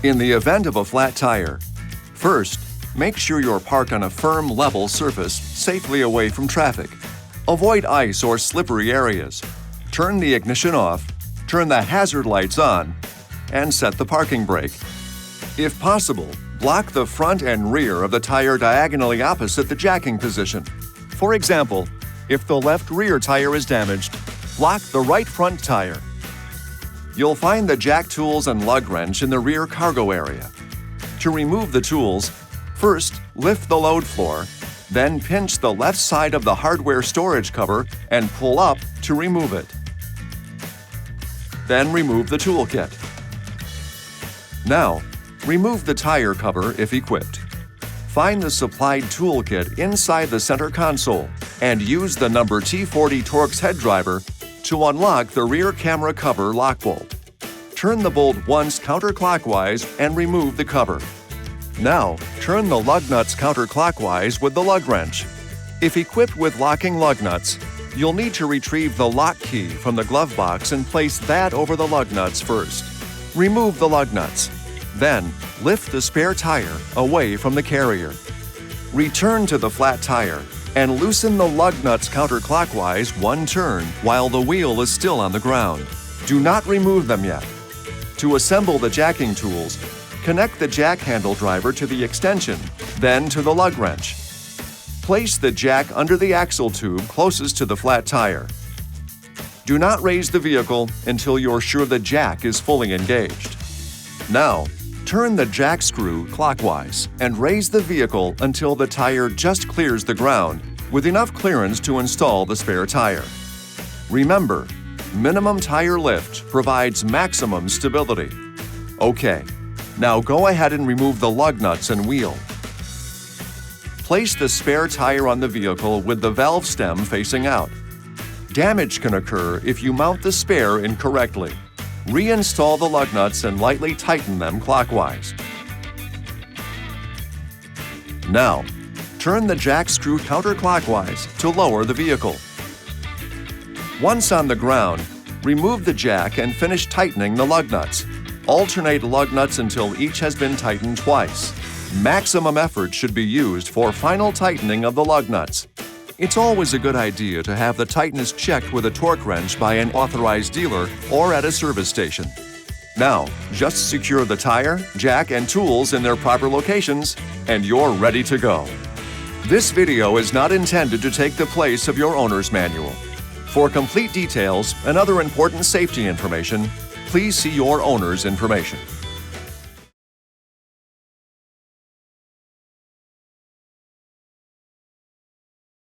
In the event of a flat tire, first, make sure you're parked on a firm, level surface safely away from traffic. Avoid ice or slippery areas. Turn the ignition off, turn the hazard lights on, and set the parking brake. If possible, block the front and rear of the tire diagonally opposite the jacking position. For example, if the left rear tire is damaged, block the right front tire. You'll find the jack tools and lug wrench in the rear cargo area. To remove the tools, first lift the load floor, then pinch the left side of the hardware storage cover and pull up to remove it. Then remove the toolkit. Now, remove the tire cover if equipped. Find the supplied toolkit inside the center console and use the number T40 Torx head driver to unlock the rear camera cover lock bolt. Turn the bolt once counterclockwise and remove the cover. Now, turn the lug nuts counterclockwise with the lug wrench. If equipped with locking lug nuts, you'll need to retrieve the lock key from the glove box and place that over the lug nuts first. Remove the lug nuts. Then, lift the spare tire away from the carrier. Return to the flat tire and loosen the lug nuts counterclockwise one turn while the wheel is still on the ground. Do not remove them yet. To assemble the jacking tools, connect the jack handle driver to the extension, then to the lug wrench. Place the jack under the axle tube closest to the flat tire. Do not raise the vehicle until you're sure the jack is fully engaged. Now, turn the jack screw clockwise and raise the vehicle until the tire just clears the ground with enough clearance to install the spare tire. Remember, minimum tire lift provides maximum stability. Okay, now go ahead and remove the lug nuts and wheel. Place the spare tire on the vehicle with the valve stem facing out. Damage can occur if you mount the spare incorrectly. Reinstall the lug nuts and lightly tighten them clockwise. Now, turn the jack screw counterclockwise to lower the vehicle. Once on the ground, remove the jack and finish tightening the lug nuts. Alternate lug nuts until each has been tightened twice. Maximum effort should be used for final tightening of the lug nuts. It's always a good idea to have the tightness checked with a torque wrench by an authorized dealer or at a service station. Now, just secure the tire, jack, and tools in their proper locations, and you're ready to go. This video is not intended to take the place of your owner's manual. For complete details and other important safety information, please see your owner's information.